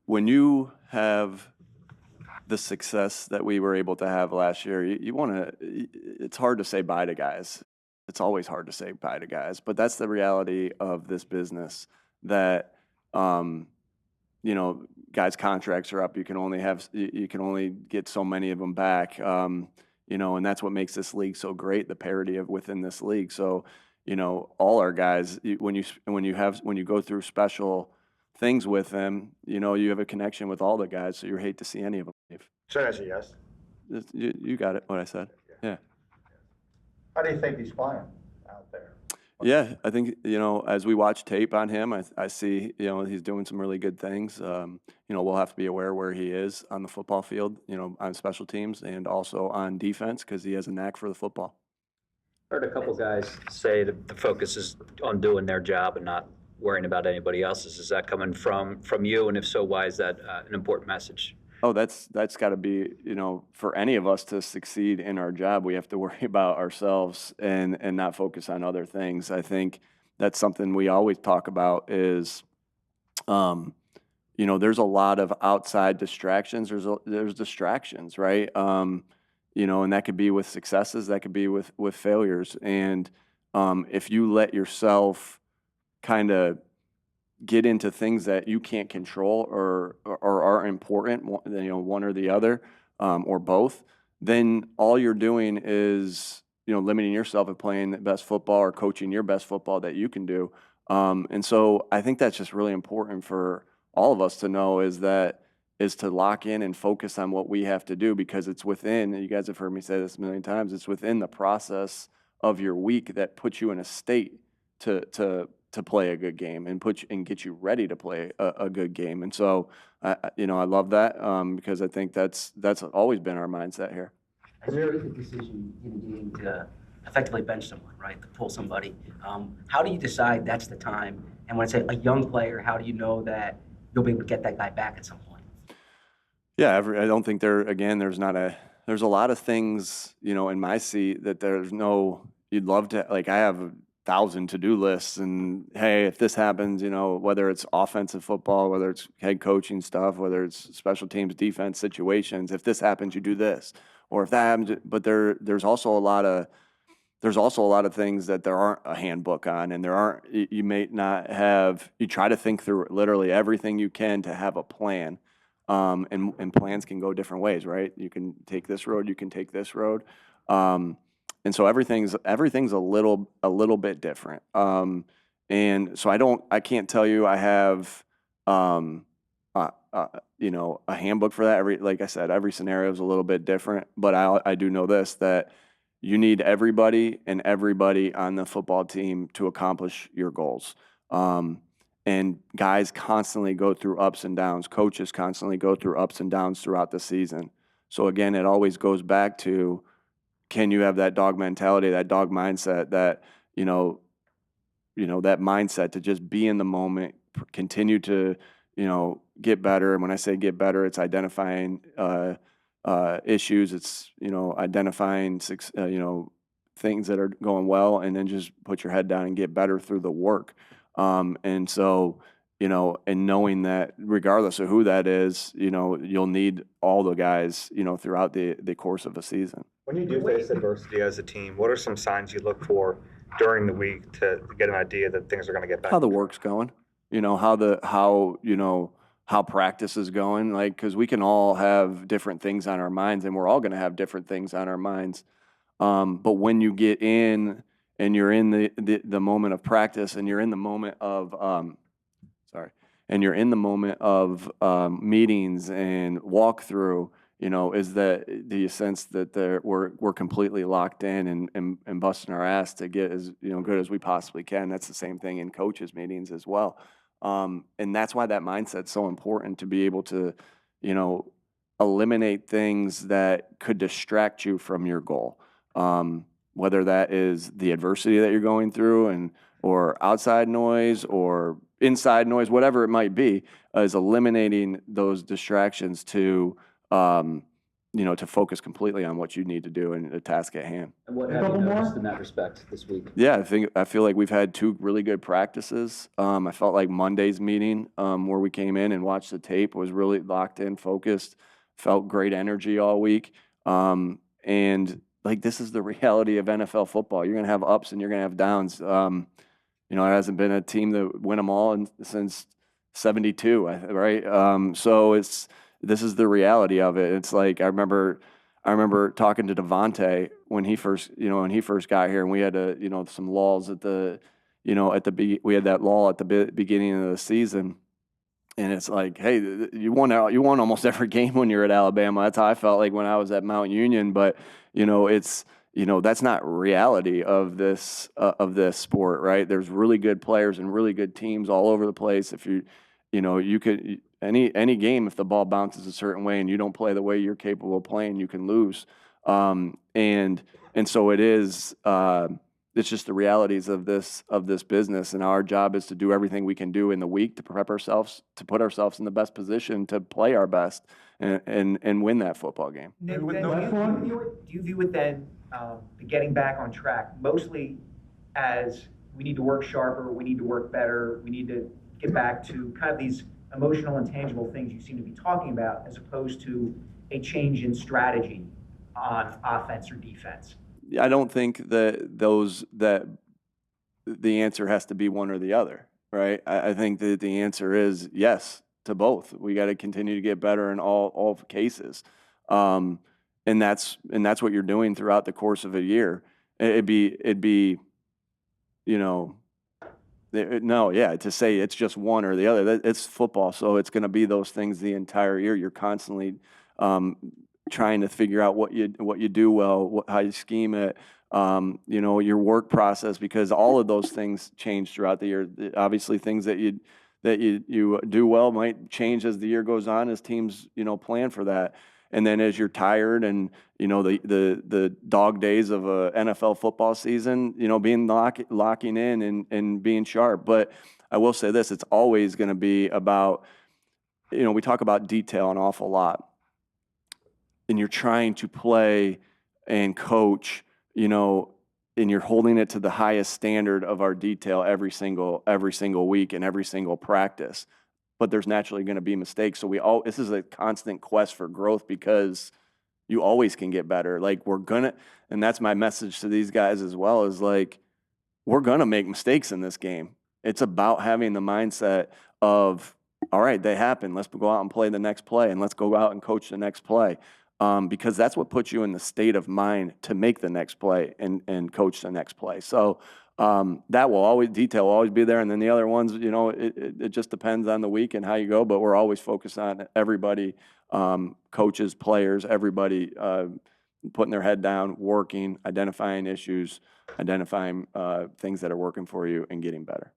when you have the success that we were able to have last year, you want to, it's hard to say bye to guys. It's always hard to say bye to guys, but that's the reality of this business that, um, guys' contracts are up. You can only get so many of them back. And that's what makes this league so great, the parity of within this league. So, all our guys, when you go through special things with them, you have a connection with all the guys, so you hate to see any of them leave. So that's a yes. You got it, what I said. Yeah. How do you think he's playing out there? Yeah, I think, as we watch tape on him, I see, he's doing some really good things. We'll have to be aware where he is on the football field, on special teams and also on defense because he has a knack for the football. Heard a couple guys say that the focus is on doing their job and not worrying about anybody else's. Is that coming from you? And if so, why is that an important message? Oh, that's got to be, for any of us to succeed in our job, we have to worry about ourselves and not focus on other things. I think that's something we always talk about is, there's a lot of outside distractions. There's distractions, right? And that could be with successes, that could be with failures. And if you let yourself kind of get into things that you can't control or are important, one or the other, or both, then all you're doing is, limiting yourself and playing the best football or coaching your best football that you can do. And so I think that's just really important for all of us to know is to lock in and focus on what we have to do because it's within, you guys have heard me say this a million times, it's within the process of your week that puts you in a state to play a good game and get you ready to play a good game. And so, I love that because I think that's always been our mindset here. As you make the decision in a game to effectively bench someone, right, to pull somebody, how do you decide that's the time? And when I say a young player, how do you know that you'll be able to get that guy back at some point? Yeah, I don't think there's a lot of things, in my seat that you'd love to, like I have 1,000 to-do lists and hey, if this happens, whether it's offensive football, whether it's head coaching stuff, whether it's special teams, defense situations, if this happens, you do this, or if that happens, but there's also a lot of things that there aren't a handbook on, and you may not have, you try to think through literally everything you can to have a plan. And plans can go different ways, right? You can take this road, you can take this road. And so everything's a little bit different. And so I can't tell you I have, a handbook for that. Like I said, every scenario is a little bit different, but I do know this, that you need everybody on the football team to accomplish your goals. And guys constantly go through ups and downs. Coaches constantly go through ups and downs throughout the season. So again, it always goes back to, can you have that dog mentality, that dog mindset, that that mindset to just be in the moment, continue to get better. And when I say get better, it's identifying issues. It's identifying things that are going well, and then just put your head down and get better through the work. And so, and knowing that regardless of who that is, you'll need all the guys, throughout the course of a season. When you do face adversity as a team, what are some signs you look for during the week to get an idea that things are going to get better? How the work's going, how practice is going, like, because we can all have different things on our minds, and we're all going to have different things on our minds. But when you get in and you're in the moment of practice, and you're in the moment of meetings and walkthrough, do you sense that we're completely locked in and busting our ass to get as good as we possibly can. That's the same thing in coaches meetings as well. And that's why that mindset's so important, to be able to, eliminate things that could distract you from your goal. Whether that is the adversity that you're going through or outside noise or inside noise, whatever it might be, is eliminating those distractions to you know, to focus completely on what you need to do and the task at hand. And what have you noticed in that respect this week? Yeah, I feel like we've had 2 really good practices. I felt like Monday's meeting, where we came in and watched the tape, was really locked in, focused, felt great energy all week. And like, this is the reality of NFL football. You're gonna have ups and you're gonna have downs. You know, it hasn't been a team that win them all since '72, right? So this is the reality of it. It's like I remember talking to Devontae when he first got here, and we had some lulls at the we had that lull at the beginning of the season, and it's like, hey, you won almost every game when you're at Alabama. That's how I felt like when I was at Mount Union, but that's not reality of this sport, right? There's really good players and really good teams all over the place. If you could any game, if the ball bounces a certain way and you don't play the way you're capable of playing, you can lose. And so it is. It's just the realities of this business, and our job is to do everything we can do in the week to prep ourselves, to put ourselves in the best position to play our best and win that football game. Nick, then do you view it then, the getting back on track, mostly as we need to work sharper, we need to work better, we need to get back to kind of these emotional and tangible things you seem to be talking about, as opposed to a change in strategy on offense or defense? I don't think that the answer has to be one or the other, right? I think that the answer is yes to both. We got to continue to get better in all cases, and that's what you're doing throughout the course of a year. It'd be, to say it's just one or the other. It's football, so it's going to be those things the entire year. You're constantly trying to figure out what you do well, how you scheme it, your work process, because all of those things change throughout the year. Obviously, things that you do well might change as the year goes on, as teams plan for that. And then as you're tired and the dog days of a NFL football season, being locking in and being sharp. But I will say this: it's always going to be about, we talk about detail an awful lot, and you're trying to play and coach, and you're holding it to the highest standard of our detail every single week and every single practice. But there's naturally going to be mistakes. So this is a constant quest for growth, because you always can get better. Like, and that's my message to these guys as well, is like, we're going to make mistakes in this game. It's about having the mindset of, all right, they happen. Let's go out and play the next play, and let's go out and coach the next play. Because that's what puts you in the state of mind to make the next play and coach the next play. So detail will always be there. And then the other ones, it just depends on the week and how you go, but we're always focused on everybody, coaches, players, everybody putting their head down, working, identifying issues, identifying things that are working for you, and getting better.